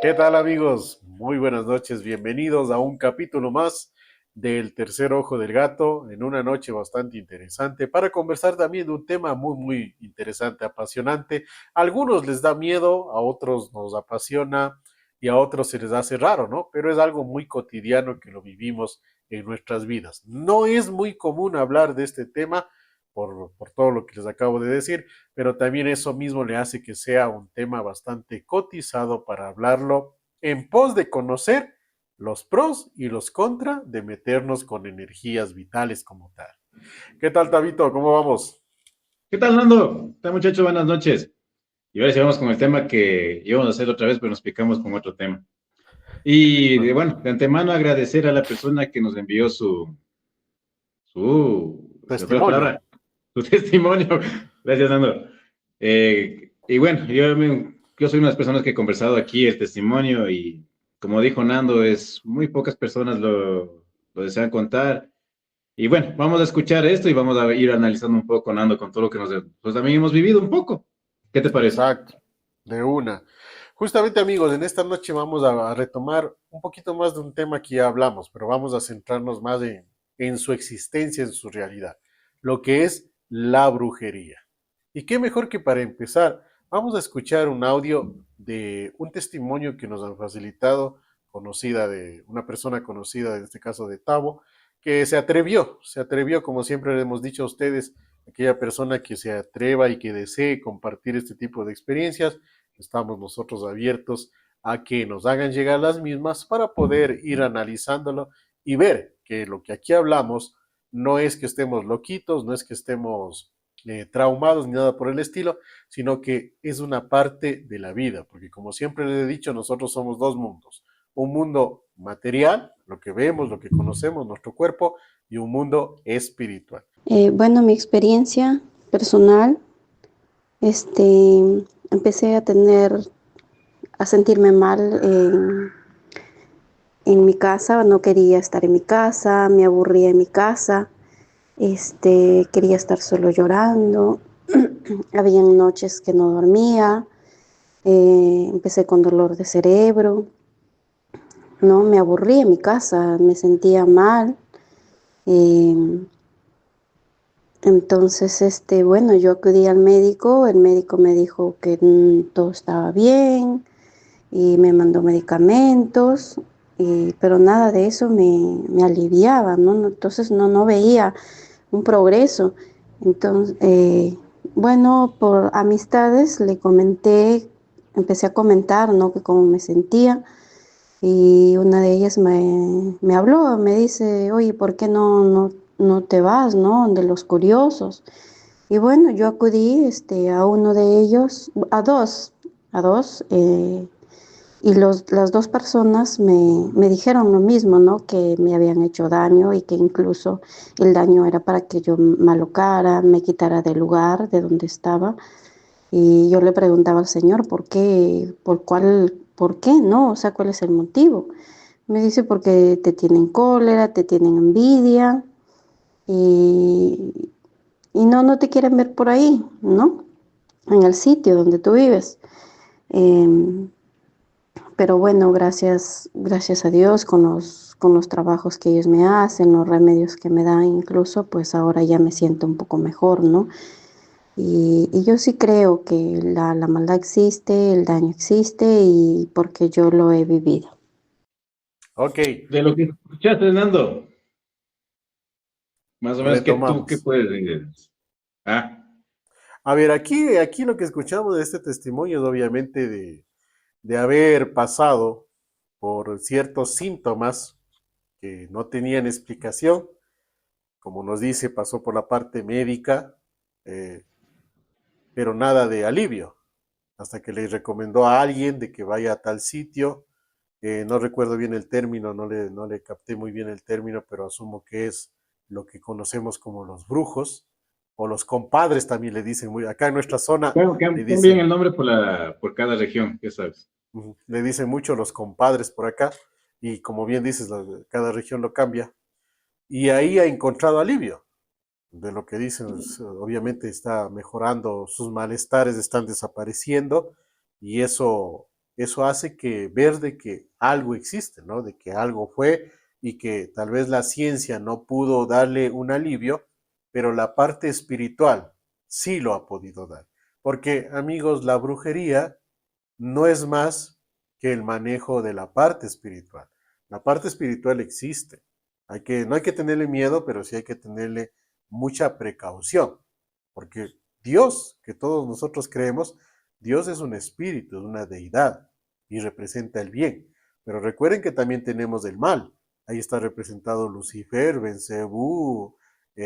¿Qué tal amigos? Muy buenas noches, bienvenidos a un capítulo más del Tercer Ojo del Gato en una noche bastante interesante para conversar también de un tema muy interesante, apasionante. A algunos les da miedo, a otros nos apasiona y a otros se les hace raro, ¿no? Pero es algo muy cotidiano que lo vivimos en nuestras vidas. No es muy común hablar de este tema por todo lo que les acabo de decir, pero también eso mismo le hace que sea un tema bastante cotizado para hablarlo en pos de conocer los pros y los contra de meternos con energías vitales como tal. ¿Qué tal, Tabito? ¿Cómo vamos? ¿Qué tal, Nando? ¿Qué tal, muchachos? Buenas noches. Y ahora sí vamos con el tema que íbamos a hacer otra vez, pero nos picamos con otro tema. Bueno, de antemano agradecer a la persona que nos envió se me fue la Testimonio. palabra, su testimonio. Gracias, Nando. Y bueno, yo soy una de las personas que he conversado aquí el testimonio y como dijo Nando, es muy pocas personas lo desean contar. Y bueno, vamos a escuchar esto y vamos a ir analizando un poco, Nando, con todo lo que pues también hemos vivido un poco. ¿Qué te parece? Exacto, de una. Justamente amigos, en esta noche vamos a retomar un poquito más de un tema que ya hablamos, pero vamos a centrarnos más en su existencia, en su realidad, lo que es la brujería. Y qué mejor que para empezar, vamos a escuchar un audio de un testimonio que nos han facilitado, conocida de una persona conocida, en este caso de Tavo, que se atrevió, como siempre le hemos dicho a ustedes, aquella persona que se atreva y que desee compartir este tipo de experiencias, estamos nosotros abiertos a que nos hagan llegar las mismas para poder ir analizándolo y ver que lo que aquí hablamos no es que estemos loquitos, no es que estemos traumados ni nada por el estilo, sino que es una parte de la vida, porque como siempre les he dicho, nosotros somos dos mundos, un mundo material, lo que vemos, lo que conocemos, nuestro cuerpo, y un mundo espiritual. Bueno, mi experiencia personal, empecé a sentirme mal en mi casa, no quería estar en mi casa, me aburría en mi casa, quería estar solo llorando, habían noches que no dormía, empecé con dolor de cerebro, no, me aburría en mi casa, me sentía mal. eh, Entonces, bueno, yo acudí al médico, el médico me dijo que todo estaba bien y me mandó medicamentos, pero nada de eso me aliviaba, ¿no? Entonces no veía un progreso. Entonces, bueno, por amistades le comenté, empecé a comentar, ¿no? Que cómo me sentía y una de ellas me habló, me dice, oye, ¿por qué no te vas, ¿no? De los curiosos. Y bueno, yo acudí a uno de ellos, a dos, y las dos personas me dijeron lo mismo, ¿no? Que me habían hecho daño y que incluso el daño era para que yo me alocara, me quitara del lugar de donde estaba. Y yo le preguntaba al Señor, ¿por qué? ¿Por qué no? O sea, ¿cuál es el motivo? Me dice, porque te tienen cólera, te tienen envidia y, y no te quieren ver por ahí, ¿no? En el sitio donde tú vives. Em, pero bueno, gracias a Dios con los trabajos que ellos me hacen, los remedios que me dan incluso, pues ahora ya me siento un poco mejor, ¿no? Y yo sí creo que la maldad existe, el daño existe y porque yo lo he vivido. Ok, De lo que escuchaste, Nando, más o menos, ¿qué retomamos. puedes decir? Ah, A ver, aquí lo que escuchamos de este testimonio es obviamente de haber pasado por ciertos síntomas que no tenían explicación. Como nos dice, pasó por la parte médica, eh, pero nada de alivio, hasta que le recomendó a alguien de que vaya a tal sitio. No recuerdo bien el término, no le capté muy bien el término, pero asumo que es lo que conocemos como los brujos, o los compadres también le dicen, muy, acá en nuestra zona bueno, le cambien dicen, el nombre por cada región, ya sabes. le dicen mucho los compadres por acá, y como bien dices, cada región lo cambia, y ahí ha encontrado alivio. De lo que dicen, obviamente está mejorando, sus malestares están desapareciendo y eso eso hace que ver de que algo existe, ¿no? De que algo fue y que tal vez la ciencia no pudo darle un alivio, pero la parte espiritual sí lo ha podido dar. Porque, amigos, la brujería no es más que el manejo de la parte espiritual. La parte espiritual existe. No hay que tenerle miedo, pero sí hay que tenerle mucha precaución, porque Dios, que todos nosotros creemos, Dios es un espíritu, es una deidad y representa el bien. Pero recuerden que también tenemos el mal. Ahí está representado Lucifer, Belcebú,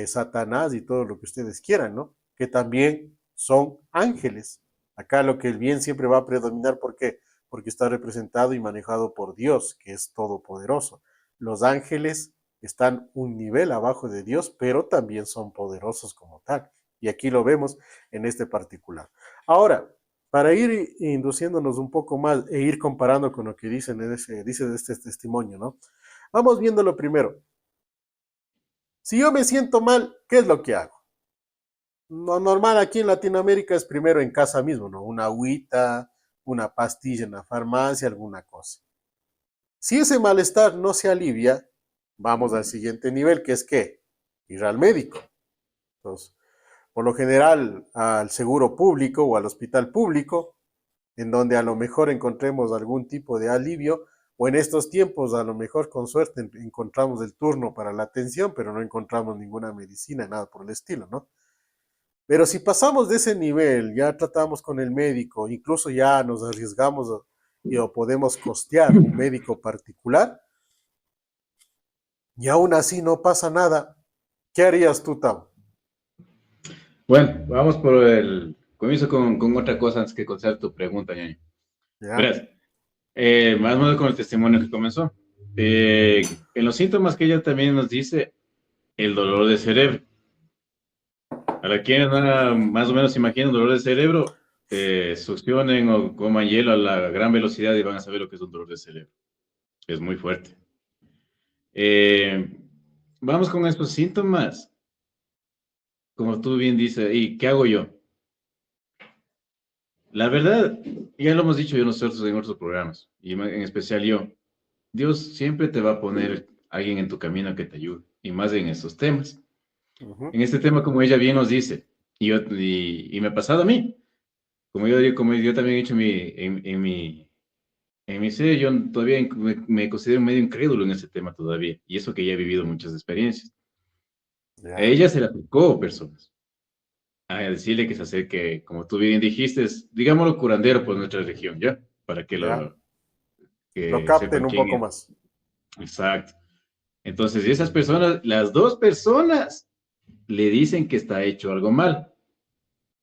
Satanás y todo lo que ustedes quieran, ¿no? Que también son ángeles. Acá lo que el bien siempre va a predominar, ¿por qué? Porque está representado y manejado por Dios, que es todopoderoso. Los ángeles están un nivel abajo de Dios, pero también son poderosos como tal. Y aquí lo vemos en este particular. Ahora, para ir induciéndonos un poco más e ir comparando con lo que dice de este testimonio, ¿no? Vamos viendo lo primero. Si yo me siento mal, ¿qué es lo que hago? Lo normal aquí en Latinoamérica es primero en casa mismo, ¿no? Una agüita, una pastilla en la farmacia, alguna cosa. Si ese malestar no se alivia, vamos al siguiente nivel, que es ¿qué? Ir al médico. Entonces, por lo general, al seguro público o al hospital público, en donde a lo mejor encontremos algún tipo de alivio, o en estos tiempos a lo mejor con suerte encontramos el turno para la atención, pero no encontramos ninguna medicina, nada por el estilo, ¿no? Pero si pasamos de ese nivel, ya tratamos con el médico, incluso ya nos arriesgamos o podemos costear un médico particular, y aún así no pasa nada, ¿qué harías tú, Tavo? Bueno, vamos por el comienzo con otra cosa antes que contestar tu pregunta, ñaño. ¿Ya? Verás, más o menos con el testimonio que comenzó. En los síntomas que ella también nos dice, el dolor de cerebro. Para quienes más o menos imaginan dolor de cerebro, succionen o coman hielo a la gran velocidad y van a saber lo que es un dolor de cerebro. Es muy fuerte. Vamos con estos síntomas. Como tú bien dices, ¿y qué hago yo? La verdad, ya lo hemos dicho yo nosotros en otros programas, y en especial yo, Dios siempre te va a poner alguien en tu camino que te ayude, y más en estos temas. Ujú. En este tema, como ella bien nos dice, y me ha pasado a mí, como yo también he dicho en mi ser, yo todavía me considero medio incrédulo en ese tema todavía, y eso que ya he vivido muchas experiencias. A Ya, ella se le acercó personas a decirle que se acerque, como tú bien dijiste, digámoslo curandero por nuestra región, ¿ya? Para ya. Lo que capten sepan un quién poco es. más. Exacto. Entonces, y esas personas, las dos personas, le dicen que está hecho algo mal.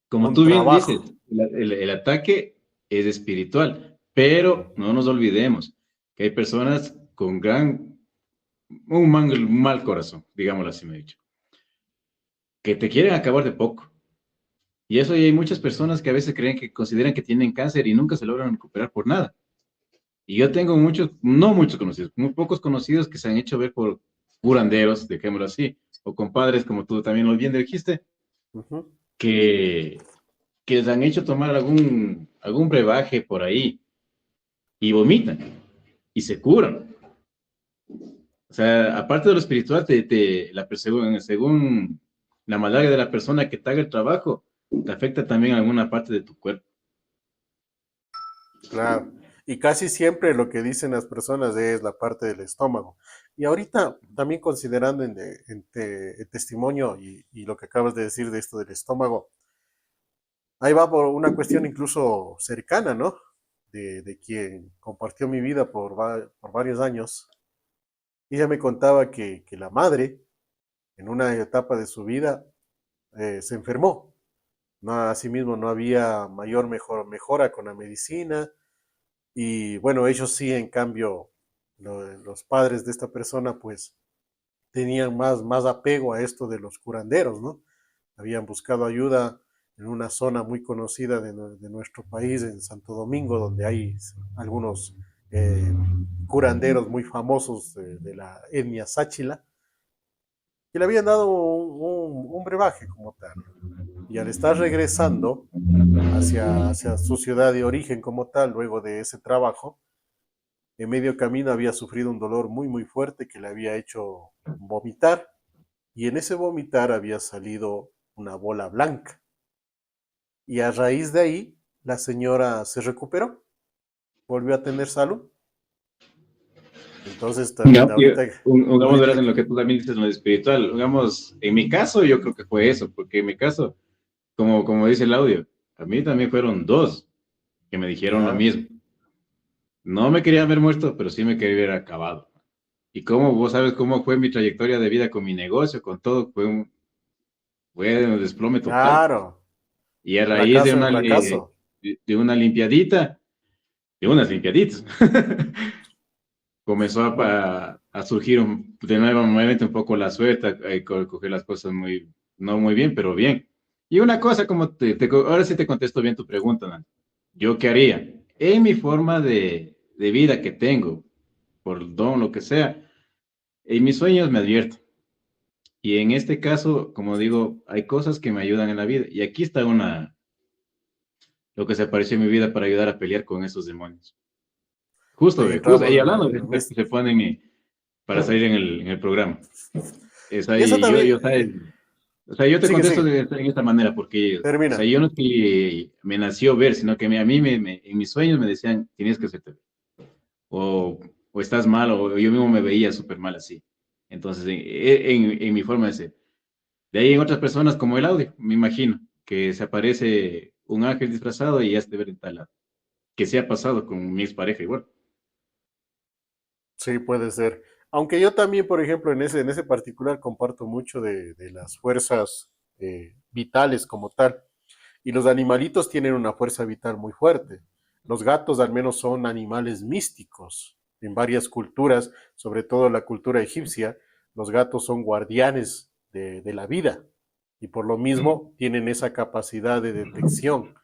Como Un tú bien dices, trabajo. el ataque es espiritual, pero no nos olvidemos que hay personas con un mal corazón, digámoslo así me he dicho, que te quieren acabar de poco. Y eso y hay muchas personas que a veces creen que consideran que tienen cáncer y nunca se logran recuperar por nada. Y yo tengo muchos, no muchos conocidos, muy pocos conocidos que se han hecho ver por curanderos, dejémoslo así, o compadres, como tú también lo bien dijiste, Ujú. que, que les han hecho tomar algún brebaje por ahí y vomitan y se curan. O sea, aparte de lo espiritual, según la malaria de la persona que te haga el trabajo, te afecta también alguna parte de tu cuerpo. Claro. Y casi siempre lo que dicen las personas es la parte del estómago. Y ahorita también considerando el testimonio y lo que acabas de decir de esto del estómago, ahí va por una cuestión incluso cercana, ¿no? De quien compartió mi vida por varios años. Ella me contaba que la madre, en una etapa de su vida, se enfermó. No, asimismo, no había mejora con la medicina. Y bueno, ellos sí, en cambio, los padres de esta persona, pues tenían más apego a esto de los curanderos, ¿no? Habían buscado ayuda en una zona muy conocida de nuestro país, en Santo Domingo, donde hay algunos eh, curanderos muy famosos de la etnia Sáchila, que le habían dado un brebaje como tal. Y al estar regresando hacia su ciudad de origen como tal, luego de ese trabajo, en medio camino había sufrido un dolor muy, muy fuerte que le había hecho vomitar. Y en ese vomitar había salido una bola blanca. Y a raíz de ahí, la señora se recuperó, volvió a tener salud. Entonces, también No, ahorita, digamos, verás ahorita, en lo que tú también dices, lo espiritual. Digamos, en mi caso, yo creo que fue eso, porque en mi caso, como dice el audio, a mí también fueron dos que me dijeron lo ya, mismo. No me querían ver muerto, pero sí me quería ver acabado. Y como vos sabes cómo fue mi trayectoria de vida con mi negocio, con todo, fue un desplome total. claro, Y a raíz fracaso en fracaso. de una limpiadita, de unas limpiaditas, comenzó a surgir de nuevo nuevamente un poco la suerte, coger las cosas no muy bien, pero bien. Y una cosa, como ahora sí te contesto bien tu pregunta, Nan. ¿Yo qué haría? En mi forma de vida que tengo, por don, lo que sea, en mis sueños me advierto. Y en este caso, como digo, hay cosas que me ayudan en la vida. Y aquí está lo que se apareció en mi vida para ayudar a pelear con esos demonios. Justo, Ahí justo, entramos y en hablando, el se ponen para salir en el programa. Y eso también, ¿Sabes? O sea, yo te sigue, contesto sigue, en esta manera porque, o sea, termina. yo no es que me nació ver, sino que a mí en mis sueños me decían, tienes que hacerte ver. O estás mal, o yo mismo me veía súper mal así. Entonces, en mi forma de ser. De ahí en otras personas como el audio, me imagino, que se aparece un ángel disfrazado y ya te ver en tal lado. Que se ha pasado con mi expareja igual. Sí, puede ser. Aunque yo también, por ejemplo, en ese particular comparto mucho de las fuerzas vitales como tal. Y los animalitos tienen una fuerza vital muy fuerte. Los gatos al menos son animales místicos. En varias culturas, sobre todo la cultura egipcia, los gatos son guardianes de la vida y por lo mismo tienen esa capacidad de detección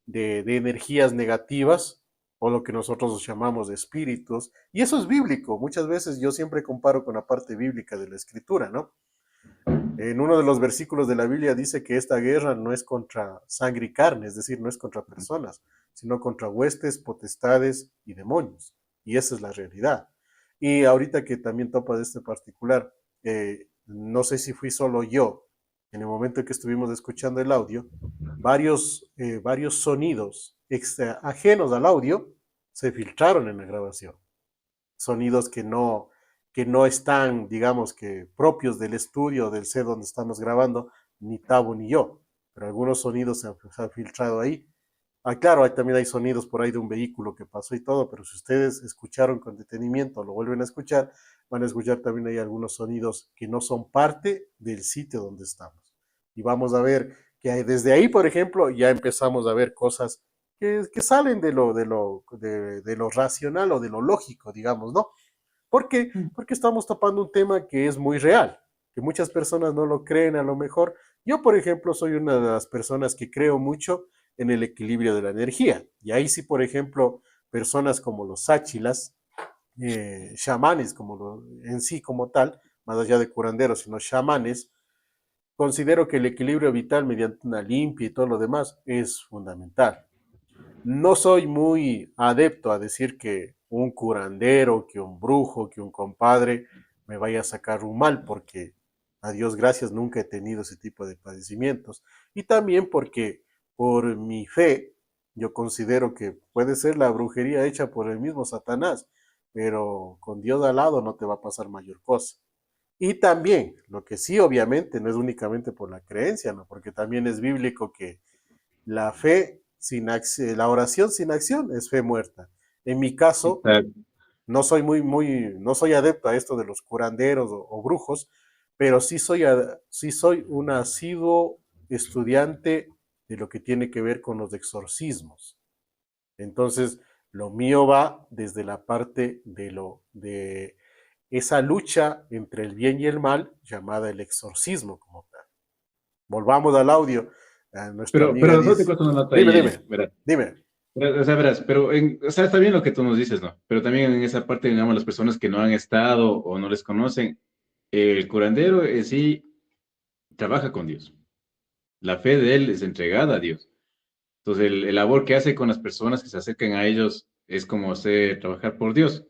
de energías negativas o lo que nosotros llamamos de espíritus. Y eso es bíblico. Muchas veces yo siempre comparo con la parte bíblica de la escritura, ¿no? En uno de los versículos de la Biblia dice que esta guerra no es contra sangre y carne, es decir, no es contra personas, sino contra huestes, potestades y demonios. Y esa es la realidad. Y ahorita que también topa de este particular, no sé si fui solo yo, en el momento en que estuvimos escuchando el audio, varios sonidos ajenos al audio se filtraron en la grabación. Sonidos que no están, digamos que propios del estudio, del set donde estamos grabando, ni Tabo ni yo, pero algunos sonidos se han filtrado ahí. Ah, claro, también hay sonidos por ahí de un vehículo que pasó y todo, pero si ustedes escucharon con detenimiento o lo vuelven a escuchar, van a escuchar también ahí algunos sonidos que no son parte del sitio donde estamos. Y vamos a ver que desde ahí, por ejemplo, ya empezamos a ver cosas que salen de lo racional o de lo lógico, digamos, ¿no? ¿Por qué? Porque estamos topando un tema que es muy real, que muchas personas no lo creen a lo mejor. Yo, por ejemplo, soy una de las personas que creo mucho en el equilibrio de la energía. Y ahí sí, por ejemplo, personas como los áchilas, chamanes en sí como tal, más allá de curanderos, sino chamanes, considero que el equilibrio vital mediante una limpia y todo lo demás es fundamental. No soy muy adepto a decir que un curandero, que un brujo, que un compadre me vaya a sacar un mal, porque a Dios gracias nunca he tenido ese tipo de padecimientos. Y también porque por mi fe yo considero que puede ser la brujería hecha por el mismo Satanás, pero con Dios al lado no te va a pasar mayor cosa. Y también, lo que sí obviamente no es únicamente por la creencia, ¿no? Porque también es bíblico que la fe sin acción, la oración sin acción es fe muerta. En mi caso, Exacto. no soy adepto a esto de los curanderos o brujos, pero sí soy un asiduo estudiante de lo que tiene que ver con los exorcismos. Entonces, lo mío va desde la parte de esa lucha entre el bien y el mal, llamada el exorcismo como tal. Volvamos al audio. Nuestra amiga Pero no te dice, cuento una nota dime, ahí, dime, verás. dime. O sea, verás, pero o sea, está bien lo que tú nos dices, ¿no? Pero también en esa parte, digamos, las personas que no han estado o no les conocen, el curandero en sí trabaja con Dios. La fe de él es entregada a Dios. Entonces, el labor que hace con las personas que se acercan a ellos es como hacer trabajar por Dios.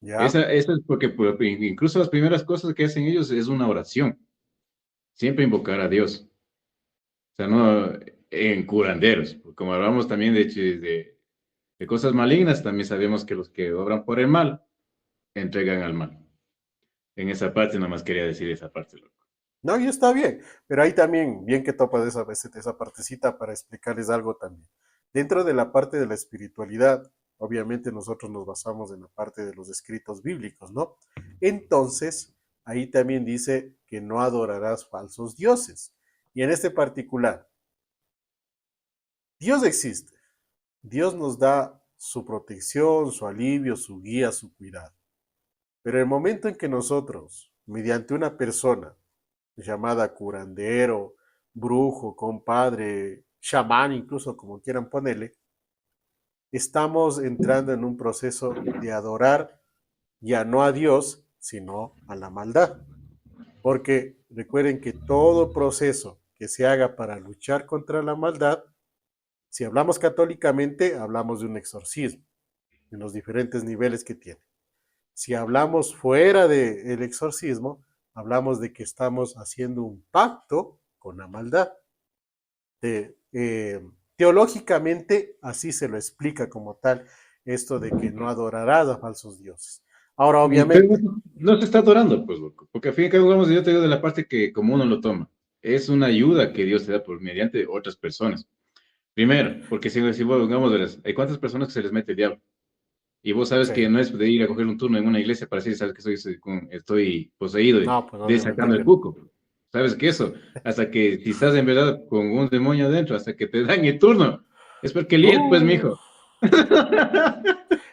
¿Ya? Esa es porque incluso las primeras cosas que hacen ellos es una oración. Siempre invocar a Dios. O sea, no en curanderos. Como hablamos también de cosas malignas, también sabemos que los que obran por el mal entregan al mal. En esa parte, nomás quería decir esa parte, loco. No, y está bien, pero ahí también, bien que topas esa partecita para explicarles algo también. Dentro de la parte de la espiritualidad, obviamente nosotros nos basamos en la parte de los escritos bíblicos, ¿no? Entonces, ahí también dice que no adorarás falsos dioses. Y en este particular, Dios existe. Dios nos da su protección, su alivio, su guía, su cuidado. Pero el momento en que nosotros, mediante una persona llamada curandero, brujo, compadre, chamán, incluso como quieran ponerle, estamos entrando en un proceso de adorar ya no a Dios, sino a la maldad. Porque recuerden que todo proceso que se haga para luchar contra la maldad, si hablamos católicamente, hablamos de un exorcismo, en los diferentes niveles que tiene. Si hablamos fuera del exorcismo, hablamos de que estamos haciendo un pacto con la maldad. De, teológicamente, así se lo explica como tal, esto de que no adorarás a falsos dioses. Ahora, Pero obviamente, no se está adorando, pues, loco. Porque al fin y al cabo, vamos, yo te digo de la parte que como uno lo toma. Es una ayuda que Dios te da por mediante otras personas. Primero, porque si vos, digamos, hay cuántas personas que se les mete el diablo. Y vos sabes sí, que no es de ir a coger un turno en una iglesia para decir, sabes que estoy poseído no, pues de obviamente sacando el que no. cuco. Sabes que eso, hasta que si estás en verdad con un demonio adentro, hasta que te dan el turno, es porque liet, pues, Uh, mijo.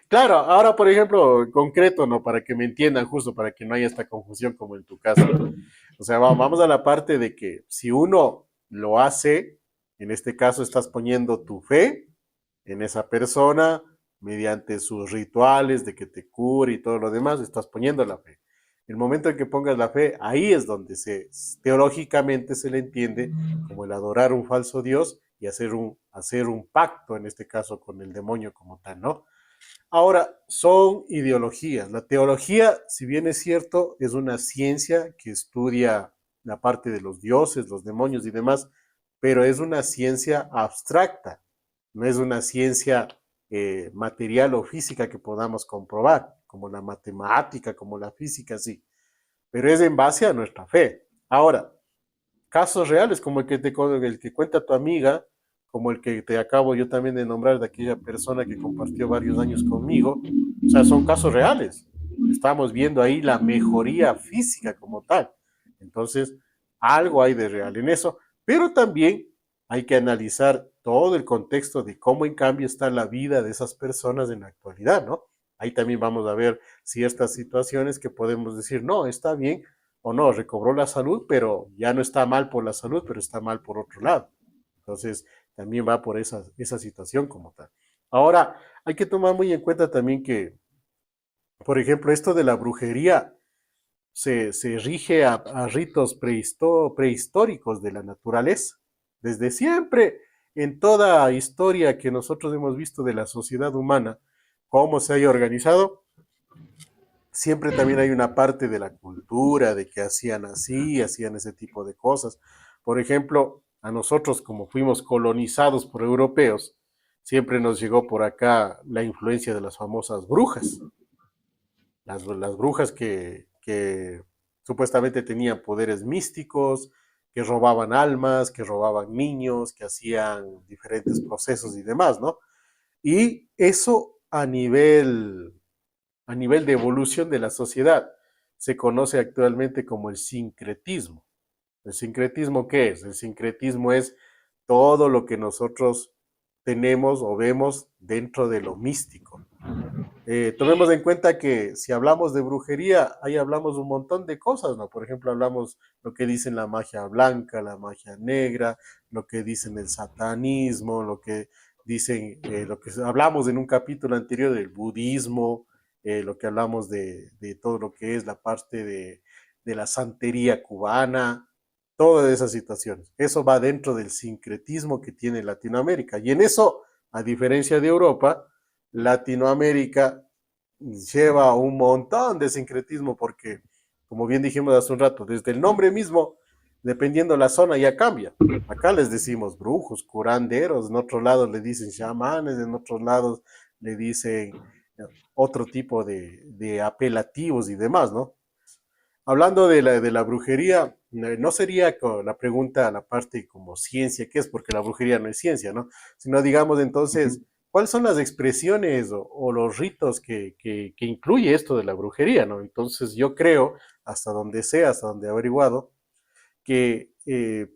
claro, ahora, por ejemplo, en concreto, ¿no? Para que me entiendan justo, para que no haya esta confusión como en tu caso. O sea, vamos a la parte de que si uno lo hace, en este caso estás poniendo tu fe en esa persona mediante sus rituales de que te cure y todo lo demás, estás poniendo la fe. El momento en que pongas la fe, ahí es donde teológicamente se le entiende como el adorar un falso Dios y hacer un pacto, en este caso, con el demonio como tal, ¿no? Ahora, son ideologías. La teología, si bien es cierto, es una ciencia que estudia la parte de los dioses, los demonios y demás, pero es una ciencia abstracta, no es una ciencia material o física que podamos comprobar, como la matemática, como la física, sí, pero es en base a nuestra fe. Ahora, casos reales como el que cuenta tu amiga, como el que te acabo yo también de nombrar de aquella persona que compartió varios años conmigo, o sea, son casos reales. Estamos viendo ahí la mejoría física como tal. Entonces, algo hay de real en eso, pero también hay que analizar todo el contexto de cómo en cambio está la vida de esas personas en la actualidad, ¿no? Ahí también vamos a ver ciertas situaciones que podemos decir, no, está bien, o no, recobró la salud, pero ya no está mal por la salud, pero está mal por otro lado. Entonces, también va por esa situación como tal. Ahora, hay que tomar muy en cuenta también que, por ejemplo, esto de la brujería se rige a ritos prehistóricos de la naturaleza. Desde siempre, en toda historia que nosotros hemos visto de la sociedad humana, cómo se haya organizado, siempre también hay una parte de la cultura, de que hacían así, hacían ese tipo de cosas. Por ejemplo, a nosotros como fuimos colonizados por europeos, siempre nos llegó por acá la influencia de las famosas brujas, las brujas que supuestamente tenían poderes místicos, que robaban almas, que robaban niños, que hacían diferentes procesos y demás, ¿no? Y eso a nivel de evolución de la sociedad. Se conoce actualmente como el sincretismo. ¿El sincretismo qué es? El sincretismo es todo lo que nosotros tenemos o vemos dentro de lo místico. Tomemos en cuenta que si hablamos de brujería, ahí hablamos un montón de cosas, ¿no? Por ejemplo, hablamos lo que dicen la magia blanca, la magia negra, lo que dicen el satanismo, lo que dicen, lo que hablamos en un capítulo anterior del budismo, lo que hablamos de todo lo que es la parte de la santería cubana. todas esas situaciones. Eso va dentro del sincretismo que tiene Latinoamérica. Y en eso, a diferencia de Europa, Latinoamérica lleva un montón de sincretismo porque, como bien dijimos hace un rato, desde el nombre mismo, dependiendo la zona, ya cambia. Acá les decimos brujos, curanderos, en otros lados le dicen chamanes, en otros lados le dicen otro tipo de apelativos y demás, ¿no? Hablando de la brujería, no sería la pregunta la parte como ciencia, ¿qué es? Porque la brujería no es ciencia, ¿no? Sino digamos entonces, ¿cuáles son las expresiones o los ritos que incluye esto de la brujería, ¿no? Entonces yo creo, hasta donde sé, hasta donde he averiguado, que,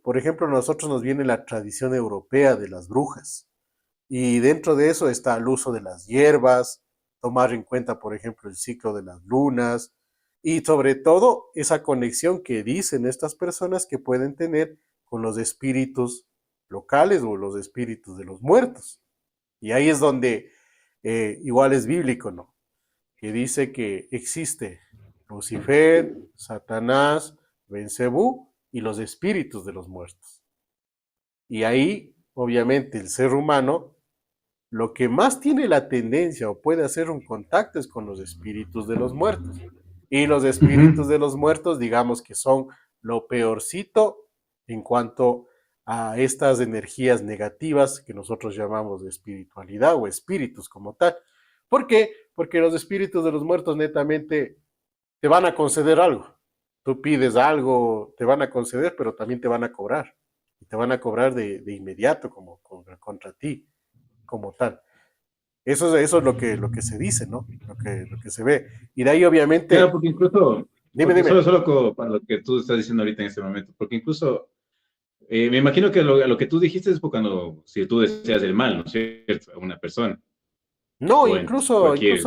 por ejemplo, a nosotros nos viene la tradición europea de las brujas. Y dentro de eso está el uso de las hierbas, tomar en cuenta, por ejemplo, el ciclo de las lunas y sobre todo esa conexión que dicen estas personas que pueden tener con los espíritus locales o los espíritus de los muertos. Y ahí es donde igual es bíblico, ¿no? Que dice que existe Lucifer, Satanás, Bencebú y los espíritus de los muertos. Y ahí, obviamente, el ser humano lo que más tiene la tendencia o puede hacer un contacto es con los espíritus de los muertos. Y los espíritus de los muertos, digamos que son lo peorcito en cuanto a estas energías negativas que nosotros llamamos de espiritualidad o espíritus como tal. ¿Por qué? Porque los espíritus de los muertos netamente te van a conceder algo. Tú pides algo, te van a conceder, pero también te van a cobrar. Y te van a cobrar de inmediato como contra ti como tal. Eso es lo que se dice, ¿no? Lo que se ve. Y de ahí, Claro, obviamente, porque incluso, dime, porque dime. para lo que tú estás diciendo ahorita en este momento, porque incluso me imagino que lo que tú dijiste es cuando, si tú deseas el mal, ¿no es cierto? A una persona, No, o en incluso cualquier...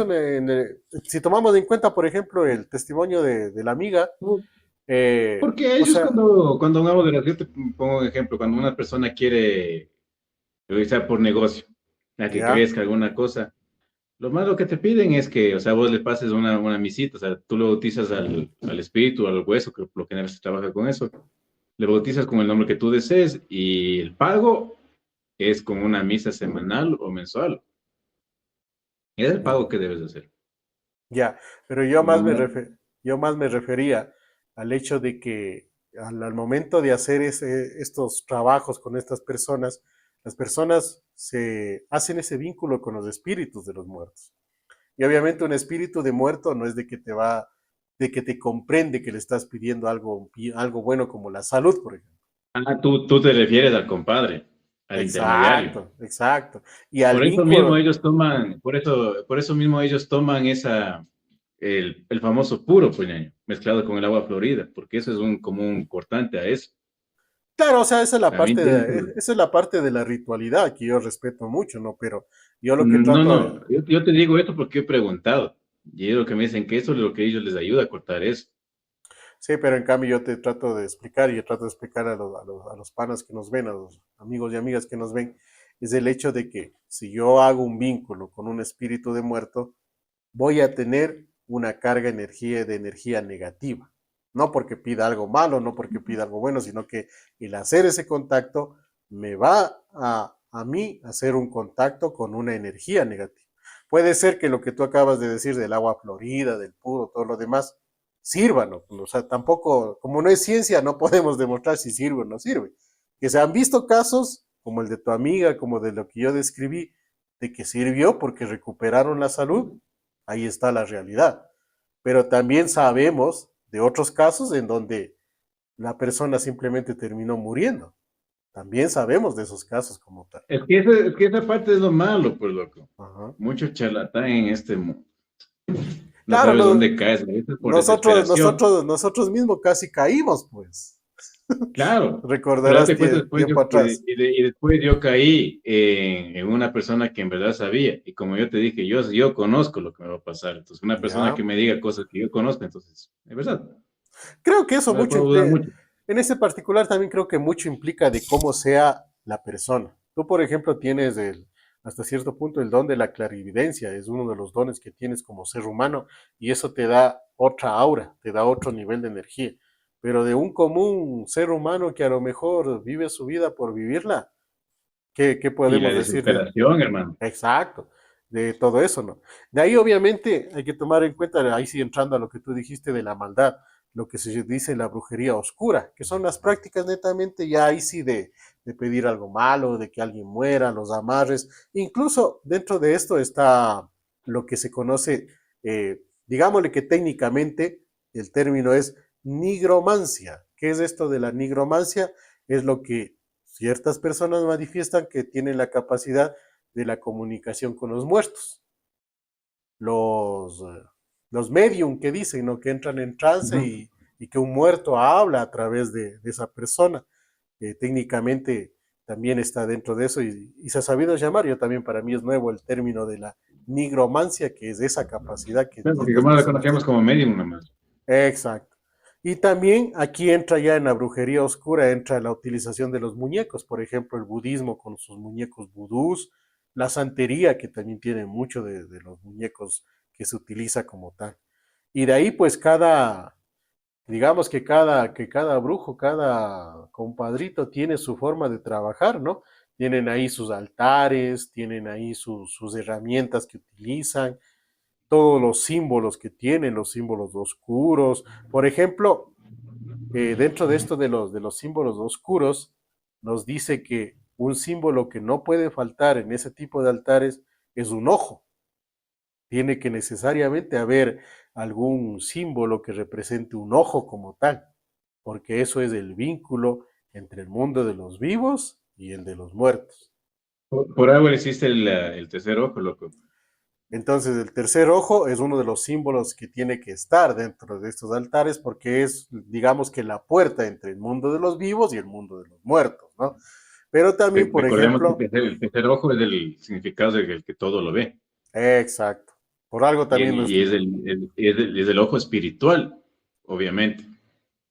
si tomamos en cuenta, por ejemplo, el testimonio de la amiga, Porque o ellos sea, cuando hablamos de la... Yo te pongo un ejemplo, cuando una persona quiere, o sea, por negocio, a que ya, crezca alguna cosa, lo más lo que te piden es que, o sea, vos le pases una misita, o sea, tú lo bautizas al espíritu, al hueso, que por lo general se trabaja con eso, le bautizas con el nombre que tú desees y el pago es con una misa semanal o mensual. Es el pago que debes de hacer. ya, pero No, yo más me refería al hecho de que al momento de hacer estos trabajos con estas personas, las personas se hacen ese vínculo con los espíritus de los muertos. Y obviamente un espíritu de muerto no es de que de que te comprende que le estás pidiendo algo bueno como la salud, por ejemplo. tú te refieres al compadre, al intermediario. Exacto, exacto. Y al Por eso mismo vínculo, ellos toman, por eso mismo ellos toman el famoso puro puñaño, mezclado con el agua florida, porque eso es un común cortante a eso. claro, o sea, También tienes que... esa es la parte de la ritualidad que yo respeto mucho, ¿no? Pero yo lo que No, trato no, yo te digo esto porque he preguntado. Y es lo que me dicen que eso es lo que ellos les ayuda a cortar eso. sí, pero en cambio yo te trato de explicar y yo trato de explicar a los panas que nos ven, a los amigos y amigas que nos ven, es el hecho de que si yo hago un vínculo con un espíritu de muerto, voy a tener una carga de energía negativa. No porque pida algo malo, no porque pida algo bueno, sino que el hacer ese contacto me va a mí hacer un contacto con una energía negativa. Puede ser que lo que tú acabas de decir del agua florida, del puro, todo lo demás, sirva, ¿no? O sea, tampoco, como no es ciencia, no podemos demostrar si sirve o no sirve. Que se han visto casos, como el de tu amiga, como de lo que yo describí, de que sirvió porque recuperaron la salud, ahí está la realidad. Pero también sabemos de otros casos en donde la persona simplemente terminó muriendo. También sabemos de esos casos como tal. Es que esa parte es lo malo, pues, loco. Ajá. Mucho charlatán en este mundo. No Claro, sabes dónde caes, a veces por nosotros, desesperación. nosotros mismos casi caímos, pues. Claro, pero Recordarás date cuenta después tiempo atrás. y después yo caí en una persona que en verdad sabía. Y como yo te dije, yo conozco lo que me va a pasar. Entonces, una persona que Ya. me diga cosas que yo conozco, entonces, es verdad, Creo que eso no le mucho, puedo dudar mucho. en ese particular también creo que mucho implica de cómo sea la persona. Tú, por ejemplo, tienes hasta cierto punto el don de la clarividencia, es uno de los dones que tienes como ser humano y eso te da otra aura, te da otro nivel de energía. pero de un común ser humano que a lo mejor vive su vida por vivirla, ¿qué Y la podemos decir de? desesperación, hermano. Exacto, de todo eso, ¿no? De ahí obviamente hay que tomar en cuenta, ahí sí entrando a lo que tú dijiste de la maldad, lo que se dice la brujería oscura, que son las prácticas netamente ya ahí sí de pedir algo malo, de que alguien muera, los amarres. Incluso dentro de esto está lo que se conoce, digámosle que técnicamente el término es nigromancia. ¿Qué es esto de la nigromancia? Es lo que ciertas personas manifiestan que tienen la capacidad de la comunicación con los muertos. Los, los medium que dicen, ¿no? Que entran en trance Ujú. y que un muerto habla a través de esa persona. Técnicamente también está dentro de eso y se ha sabido llamar. Yo también para mí es nuevo el término de la nigromancia, que es esa capacidad que Claro, porque estas como la personas conocemos tienen. como medium nomás. Exacto. Y también aquí entra ya en la brujería oscura, entra la utilización de los muñecos, por ejemplo, el budismo con sus muñecos vudús, la santería que también tiene mucho de los muñecos que se utiliza como tal. Y de ahí pues digamos que cada brujo, cada compadrito tiene su forma de trabajar, ¿no? Tienen ahí sus altares, tienen ahí sus herramientas que utilizan, todos los símbolos que tienen, los símbolos oscuros. Por ejemplo, dentro de esto de los símbolos oscuros, nos dice que un símbolo que no puede faltar en ese tipo de altares es un ojo. Tiene que necesariamente haber algún símbolo que represente un ojo como tal, porque eso es el vínculo entre el mundo de los vivos y el de los muertos. Por algo existe el tercer ojo, loco. Entonces, el tercer ojo es uno de los símbolos que tiene que estar dentro de estos altares porque es, digamos que la puerta entre el mundo de los vivos y el mundo de los muertos, ¿no? Pero también, por Recordemos que ejemplo, el tercer ojo es el significado del que todo lo ve. exacto, por algo también Y es nuestro, es el ojo espiritual, obviamente.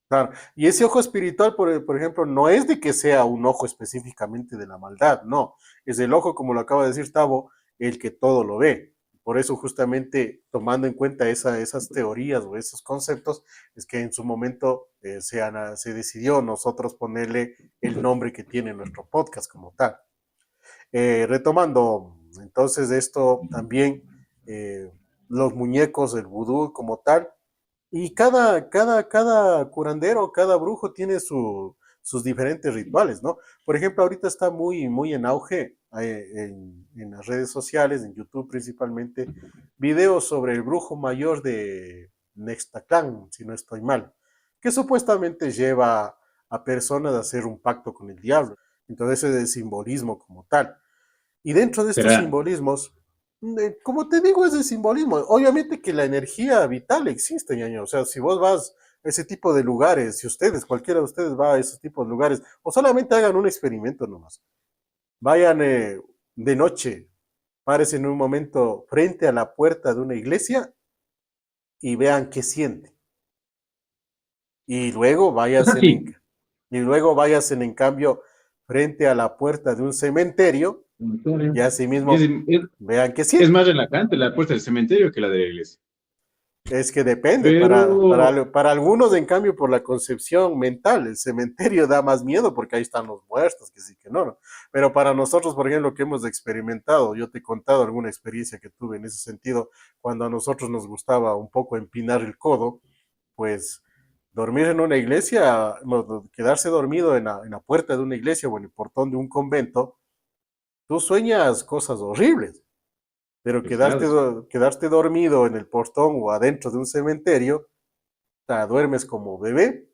claro, y ese ojo espiritual, por ejemplo, no es de que sea un ojo específicamente de la maldad, no, es el ojo, como lo acaba de decir Tavo, el que todo lo ve. Por eso, justamente, tomando en cuenta esas teorías o esos conceptos, es que en su momento se decidió nosotros ponerle el nombre que tiene nuestro podcast como tal. Retomando, entonces, esto también, eh, los muñecos, el vudú como tal, y cada curandero, cada brujo tiene sus diferentes rituales, ¿no? Por ejemplo, ahorita está muy en auge en las redes sociales, en YouTube principalmente, videos sobre el brujo mayor de Nextaclán, si no estoy mal, que supuestamente lleva a personas a hacer un pacto con el diablo. Entonces, ese es el simbolismo como tal. Y dentro de estos Será. simbolismos, como te digo, es el simbolismo. Obviamente que la energía vital existe, ñaño. O sea, si vos vas a ese tipo de lugares, si ustedes, cualquiera de ustedes va a esos tipos de lugares, o solamente hagan un experimento nomás. Vayan de noche, párense en un momento frente a la puerta de una iglesia y vean qué siente. Y luego Eso váyanse sí, y luego váyanse en cambio frente a la puerta de un cementerio y así es, mismo es, vean qué es siente. más relajante la puerta del cementerio que la de la iglesia. Es que depende, Pero, para algunos, en cambio, por la concepción mental, el cementerio da más miedo porque ahí están los muertos, que sí, que no, no. Pero para nosotros, por ejemplo, que hemos experimentado, yo te he contado alguna experiencia que tuve en ese sentido, cuando a nosotros nos gustaba un poco empinar el codo, pues dormir en una iglesia, no, quedarse dormido en la puerta de una iglesia o en el portón de un convento, tú sueñas cosas horribles. Pero pesados, quedarte dormido en el portón o adentro de un cementerio, duermes como bebé.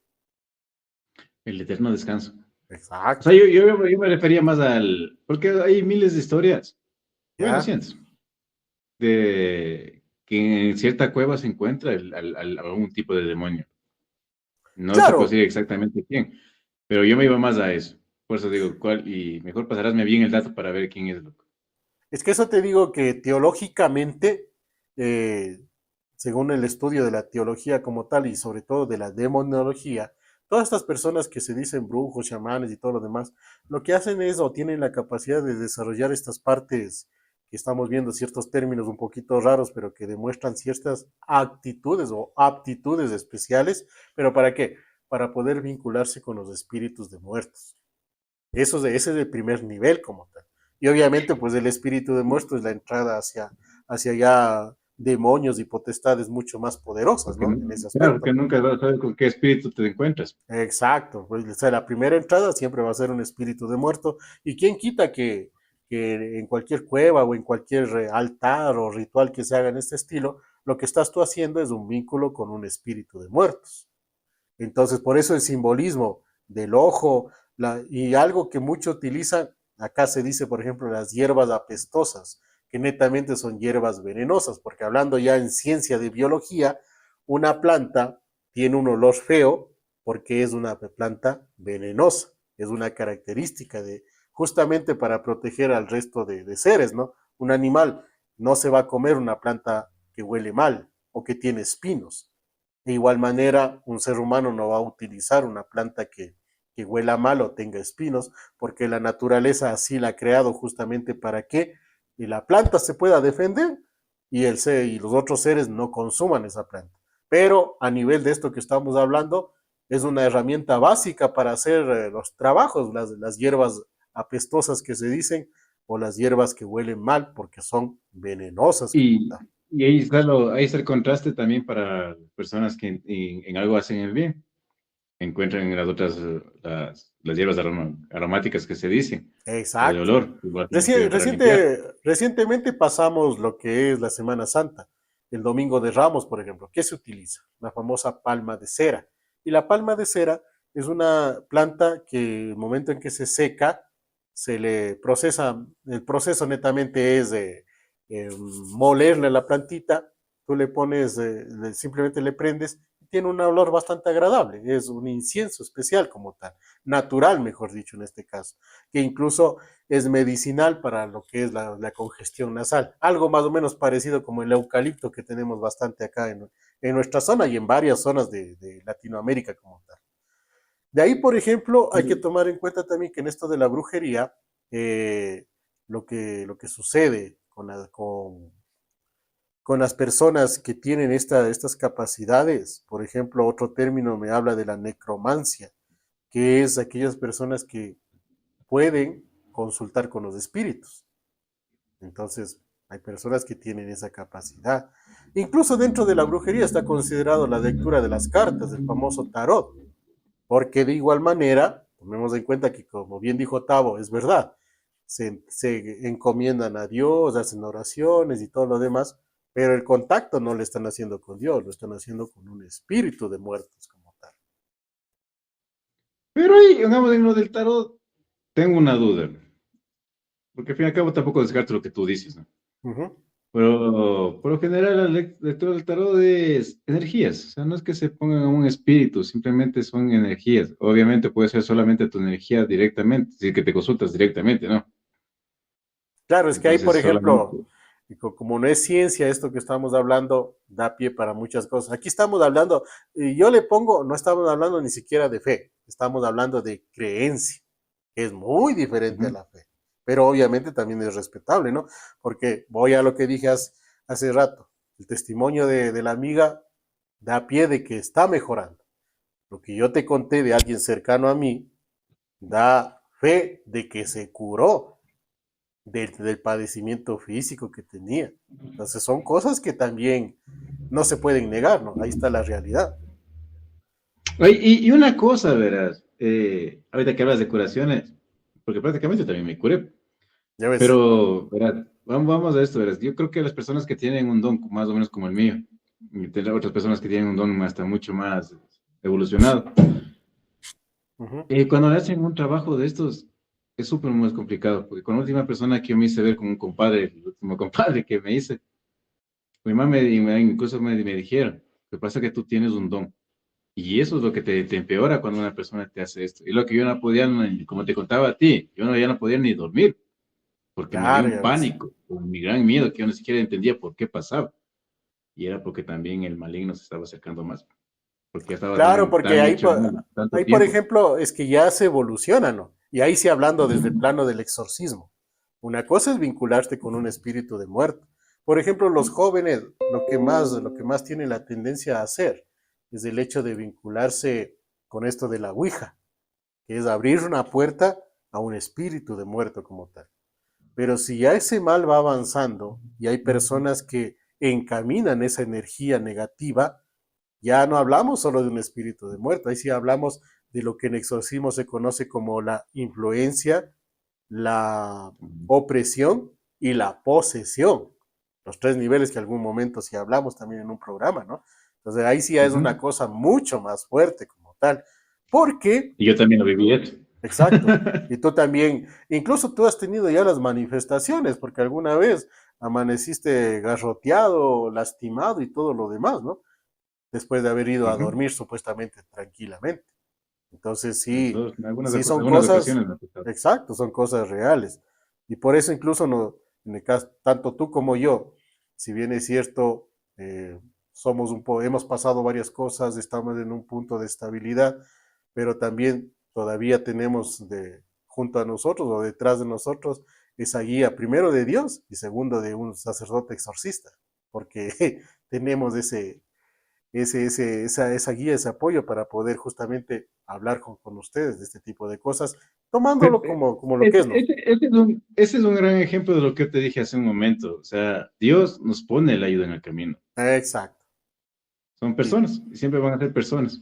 el eterno descanso. O sea, Exacto, yo me refería más al, porque hay miles de historias, bueno, ¿ya? cientos, de que en cierta cueva se encuentra algún tipo de demonio. No te puedo Claro, decir exactamente quién, pero yo me iba más a eso. Por eso digo, ¿cuál? Y mejor pasarásme bien el dato para ver quién es, loco. es que eso te digo que teológicamente, eh, según el estudio de la teología como tal y sobre todo de la demonología, todas estas personas que se dicen brujos, chamanes y todo lo demás, lo que hacen es o tienen la capacidad de desarrollar estas partes que estamos viendo, ciertos términos un poquito raros, pero que demuestran ciertas actitudes o aptitudes especiales, pero ¿para qué? para poder vincularse con los espíritus de muertos. Ese es el primer nivel como tal. Y obviamente, pues el espíritu de muertos es la entrada hacia ya demonios y potestades mucho más poderosas, Porque, ¿no? En ese claro, aspecto. porque nunca vas a saber con qué espíritu te encuentras. Exacto, pues, o sea, la primera entrada siempre va a ser un espíritu de muerto. ¿Y quién quita que en cualquier cueva o en cualquier altar o ritual que se haga en este estilo, lo que estás tú haciendo es un vínculo con un espíritu de muertos? Entonces, por eso el simbolismo del ojo y algo que mucho utilizan, acá se dice, por ejemplo, las hierbas apestosas, que netamente son hierbas venenosas, porque hablando ya en ciencia de biología, una planta tiene un olor feo porque es una planta venenosa, es una característica de justamente para proteger al resto de seres, ¿no? Un animal no se va a comer una planta que huele mal o que tiene espinos. De igual manera, un ser humano no va a utilizar una planta que huela mal o tenga espinos, porque la naturaleza así la ha creado justamente para que la planta se pueda defender y los otros seres no consuman esa planta. Pero a nivel de esto que estamos hablando, es una herramienta básica para hacer los trabajos, las hierbas apestosas que se dicen, o las hierbas que huelen mal porque son venenosas como Y, tal. y ahí está el contraste también para personas que en algo hacen el bien. Encuentran en las otras, las hierbas aromáticas que se dicen, o de Exacto. olor, igual que sirve para limpiar. Recientemente pasamos lo que es la Semana Santa, el Domingo de Ramos, por ejemplo. ¿Qué se utiliza? La famosa palma de cera. Y la palma de cera es una planta que el momento en que se seca, se le procesa, el proceso netamente es de molerle la plantita, tú le pones, simplemente le prendes, y tiene un olor bastante agradable, es un incienso especial como tal, natural, mejor dicho, en este caso, que incluso es medicinal para lo que es la congestión nasal. Algo más o menos parecido como el eucalipto que tenemos bastante acá en nuestra zona y en varias zonas de Latinoamérica como tal. De ahí, por ejemplo, hay que tomar en cuenta también que en esto de la brujería, eh, lo que sucede con las personas que tienen estas capacidades, por ejemplo, otro término me habla de la necromancia, que es aquellas personas que pueden consultar con los espíritus. Entonces, hay personas que tienen esa capacidad. Incluso dentro de la brujería está considerado la lectura de las cartas, del famoso tarot, porque de igual manera, tomemos en cuenta que, como bien dijo Tavo, es verdad, se encomiendan a Dios, hacen oraciones y todo lo demás, pero el contacto no lo están haciendo con Dios, lo están haciendo con un espíritu de muertos como tal. Pero ahí, digamos, en lo del tarot, tengo una duda, porque al fin y al cabo tampoco descarto lo que tú dices, ¿no? Ujú. Pero por lo general la lectura del tarot es energías, o sea, no es que se pongan un espíritu, simplemente son energías. Obviamente puede ser solamente tu energía directamente, si que te consultas directamente, ¿no? Claro, es que ahí, por Entonces ejemplo, solamente... como no es ciencia, esto que estamos hablando da pie para muchas cosas. Aquí estamos hablando, y yo le pongo, no estamos hablando ni siquiera de fe, estamos hablando de creencia, que es muy diferente a Ujú. la fe, pero obviamente también es respetable, ¿no? Porque voy a lo que dije hace rato, el testimonio de la amiga da pie de que está mejorando. Lo que yo te conté de alguien cercano a mí da fe de que se curó del padecimiento físico que tenía. Entonces son cosas que también no se pueden negar, ¿no? Ahí está la realidad. Oye, y una cosa, verás, ahorita que hablas de curaciones, porque prácticamente también me curé, Ya ves. pero verás, vamos a esto, verás, yo creo que las personas que tienen un don más o menos como el mío, y otras personas que tienen un don hasta mucho más evolucionado, Ujú. cuando le hacen un trabajo de estos, es súper más complicado, porque con la última persona que yo me hice ver con un compadre, el último compadre que me hice, mi mamá incluso me dijeron, lo que pasa es que tú tienes un don. Y eso es lo que te empeora cuando una persona te hace esto. Y lo que yo no podía, como te contaba a ti, ya no podía ni dormir, porque me dio Claro, un ya ves. pánico, con mi gran miedo, que yo ni siquiera entendía por qué pasaba. Y era porque también el maligno se estaba acercando más, porque ya estaba Claro, también porque tan hecho tanto ahí, por tiempo. ejemplo, es que ya se evoluciona, ¿no? Y ahí sí hablando desde el plano del exorcismo. Una cosa es vincularte con un espíritu de muerto. Por ejemplo, los jóvenes, lo que más tienen la tendencia a hacer es el hecho de vincularse con esto de la Ouija, que es abrir una puerta a un espíritu de muerto como tal. Pero si ya ese mal va avanzando y hay personas que encaminan esa energía negativa, ya no hablamos solo de un espíritu de muerto, ahí sí hablamos de lo que en exorcismo se conoce como la influencia, la opresión y la posesión. Los tres niveles que algún momento sí hablamos también en un programa, ¿no? Entonces ahí sí ya es una cosa mucho más fuerte como tal, porque Y yo también lo viví esto. exacto. Y tú también, incluso tú has tenido ya las manifestaciones, porque alguna vez amaneciste garroteado, lastimado y todo lo demás, ¿no? Después de haber ido a dormir supuestamente tranquilamente. Entonces sí, En algunas, sí son algunas cosas, ocasiones me ha tocado. exacto, son cosas reales. Y por eso incluso no, en el caso, tanto tú como yo, si bien es cierto, somos hemos pasado varias cosas, estamos en un punto de estabilidad, pero también todavía tenemos junto a nosotros o detrás de nosotros esa guía, primero de Dios y segundo de un sacerdote exorcista, porque tenemos esa guía, ese apoyo para poder justamente hablar con ustedes de este tipo de cosas, tomándolo como lo que es, ¿no? Ese es un gran ejemplo de lo que te dije hace un momento. O sea, Dios nos pone la ayuda en el camino. Exacto, Son y personas y siempre van a ser personas.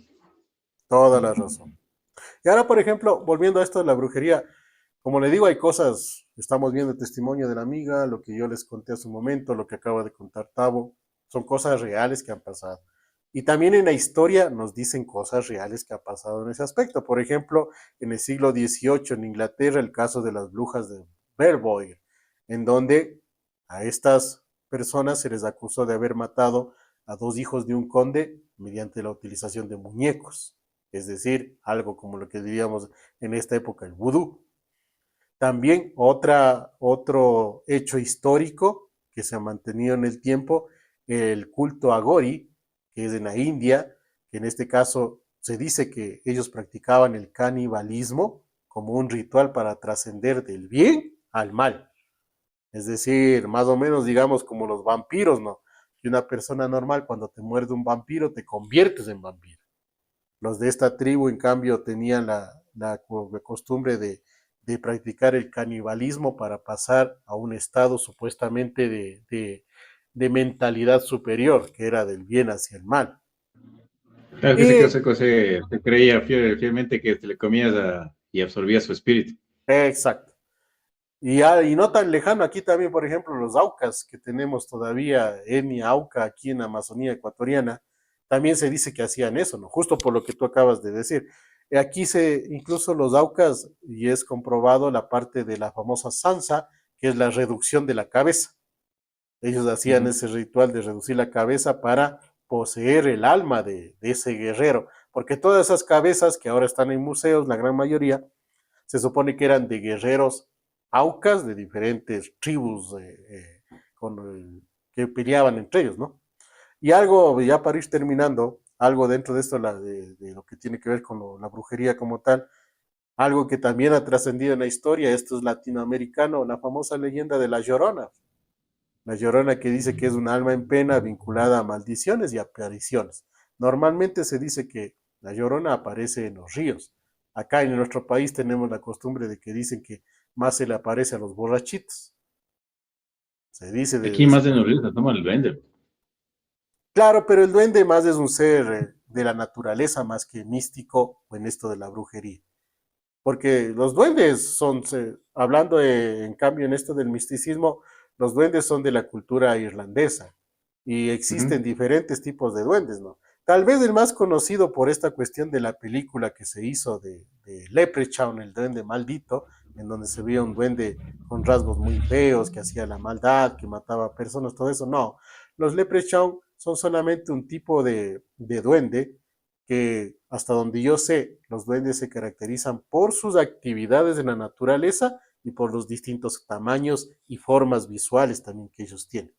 toda la razón. Y ahora, por ejemplo, volviendo a esto de la brujería, como le digo, hay cosas, estamos viendo el testimonio de la amiga, lo que yo les conté hace un momento, lo que acaba de contar Tavo, son cosas reales que han pasado. Y también en la historia nos dicen cosas reales que han pasado en ese aspecto. Por ejemplo, en el siglo XVIII en Inglaterra, el caso de las brujas de Belvoir, en donde a estas personas se les acusó de haber matado a dos hijos de un conde mediante la utilización de muñecos, es decir, algo como lo que diríamos en esta época el vudú. También otro hecho histórico que se ha mantenido en el tiempo, el culto a Gori, que es en la India, que en este caso se dice que ellos practicaban el canibalismo como un ritual para trascender del bien al mal. Es decir, más o menos digamos como los vampiros, ¿no? Que una persona normal cuando te muerde un vampiro te conviertes en vampiro. Los de esta tribu, en cambio, tenían la costumbre de practicar el canibalismo para pasar a un estado supuestamente de mentalidad superior, que era del bien hacia el mal. Claro que Y se creía fielmente que te le comías y absorbías su espíritu. exacto. Y no tan lejano, aquí también, por ejemplo, los Aucas, que tenemos todavía, etnia Auca, aquí en la Amazonía ecuatoriana, también se dice que hacían eso, ¿no? Justo por lo que tú acabas de decir. Aquí incluso los Aucas, y es comprobado la parte de la famosa Sansa, que es la reducción de la cabeza. Ellos hacían ese ritual de reducir la cabeza para poseer el alma de ese guerrero, porque todas esas cabezas que ahora están en museos, la gran mayoría, se supone que eran de guerreros aucas de diferentes tribus que peleaban entre ellos, ¿no? Y algo, ya para ir terminando, algo dentro de esto de lo que tiene que ver con la brujería como tal, algo que también ha trascendido en la historia, esto es latinoamericano, la famosa leyenda de la Llorona. La Llorona que dice que es un alma en pena vinculada a maldiciones y apariciones. Normalmente se dice que la Llorona aparece en los ríos. Acá en nuestro país tenemos la costumbre de que dicen que más se le aparece a los borrachitos. Se dice Aquí más de los ríos se toma el duende. Claro, pero el duende más es un ser de la naturaleza más que místico o en esto de la brujería. Porque los duendes son, hablando en cambio en esto del misticismo, los duendes son de la cultura irlandesa y existen diferentes tipos de duendes, ¿no? Tal vez el más conocido por esta cuestión de la película que se hizo de Leprechaun, el duende maldito, en donde se veía un duende con rasgos muy feos, que hacía la maldad, que mataba personas, todo eso. No, los Leprechaun son solamente un tipo de duende que hasta donde yo sé, los duendes se caracterizan por sus actividades en la naturaleza y por los distintos tamaños y formas visuales también que ellos tienen.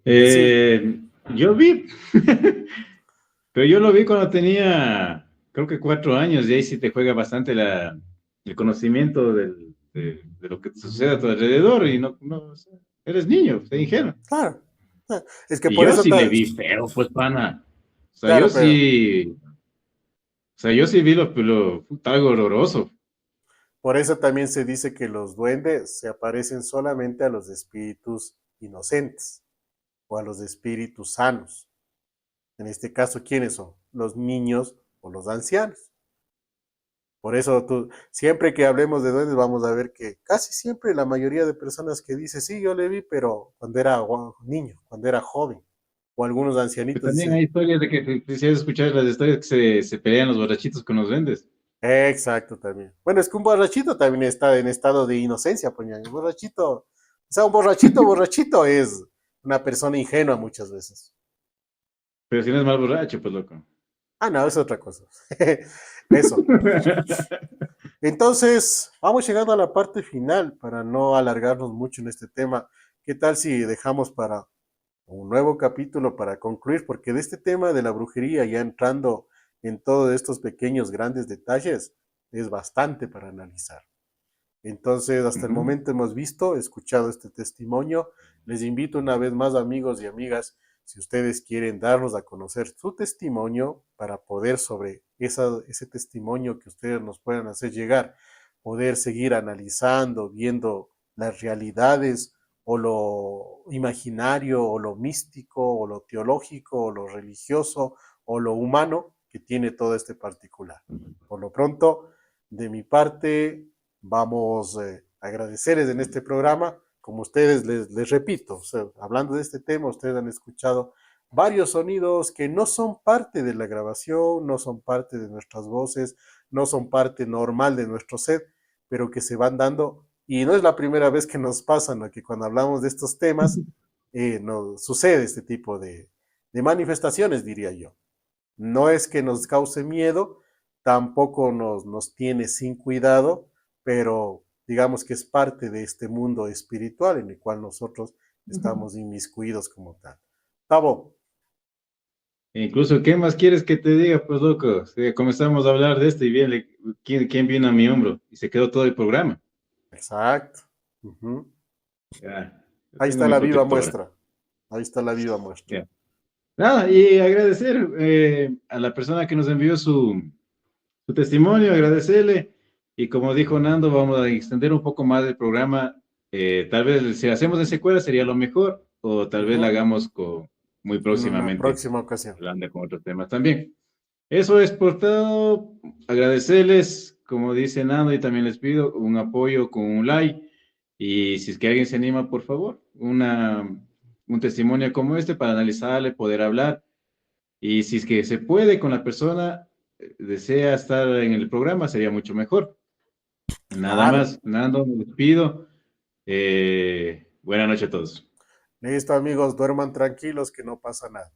Es decir, Yo vi, pero yo lo vi cuando tenía, creo que 4 años, y ahí sí te juega bastante el conocimiento de lo que te sucede a tu alrededor, y o sea, eres niño, eres ingenuo. claro, es que Y por yo eso, sí le vi feo, pues, pana. O sea, yo claro, pero sí. O sea, yo sí vi puta, algo horroroso. Por eso también se dice que los duendes se aparecen solamente a los espíritus inocentes o a los espíritus sanos. En este caso, ¿quiénes son? Los niños o los ancianos. Por eso siempre que hablemos de duendes vamos a ver que casi siempre la mayoría de personas que dice, sí, yo le vi, pero cuando era niño, cuando era joven, o algunos Pero ancianitos también dicen, hay historias de que, si has escuchado las historias que se pelean los borrachitos con los duendes. exacto también. Bueno, es que un borrachito también está en estado de inocencia, pues un borrachito, o sea, un borrachito, borrachito es una persona ingenua muchas veces. Pero si no es mal borracho, pues loco. Ah, no, es otra cosa. Eso. Entonces, vamos llegando a la parte final para no alargarnos mucho en este tema. ¿Qué tal si dejamos para un nuevo capítulo para concluir? Porque de este tema de la brujería, ya entrando en todos estos pequeños, grandes detalles, es bastante para analizar. Entonces, hasta el Ujú. momento hemos visto, escuchado este testimonio. Les invito una vez más, amigos y amigas, si ustedes quieren darnos a conocer su testimonio para poder sobre ese testimonio que ustedes nos puedan hacer llegar, poder seguir analizando, viendo las realidades o lo imaginario o lo místico o lo teológico o lo religioso o lo humano que tiene todo este particular. Por lo pronto, de mi parte, vamos a agradecerles en este programa. Como ustedes les repito, o sea, hablando de este tema, ustedes han escuchado varios sonidos que no son parte de la grabación, no son parte de nuestras voces, no son parte normal de nuestro set, pero que se van dando. Y no es la primera vez que nos pasa, ¿no? Que cuando hablamos de estos temas, nos sucede este tipo de manifestaciones, diría yo. No es que nos cause miedo, tampoco nos tiene sin cuidado, pero digamos que es parte de este mundo espiritual en el cual nosotros estamos inmiscuidos como tal. Tavo, E incluso, ¿qué más quieres que te diga? Pues loco, si comenzamos a hablar de esto y viene, ¿quién vino a mi hombro? Y se quedó todo el programa. exacto. Ujú. Ya, yo Ahí tengo está mi la viva protectora. muestra. Ahí está la viva muestra. Ya. Nada, y agradecer a la persona que nos envió su testimonio, agradecerle. Y como dijo Nando, vamos a extender un poco más el programa. Tal vez si hacemos en secuela sería lo mejor, o tal vez la Ujú. hagamos muy En una próximamente, próxima ocasión. hablando con otros temas también. Eso es por todo. Agradecerles, como dice Nando, y también les pido un apoyo con un like. Y si es que alguien se anima, por favor, un testimonio como este para analizarle, poder hablar. Y si es que se puede con la persona, desea estar en el programa, sería mucho mejor. Nada Claro. más, Nando, me despido. Buenas noches a todos. Listo, amigos, duerman tranquilos que no pasa nada.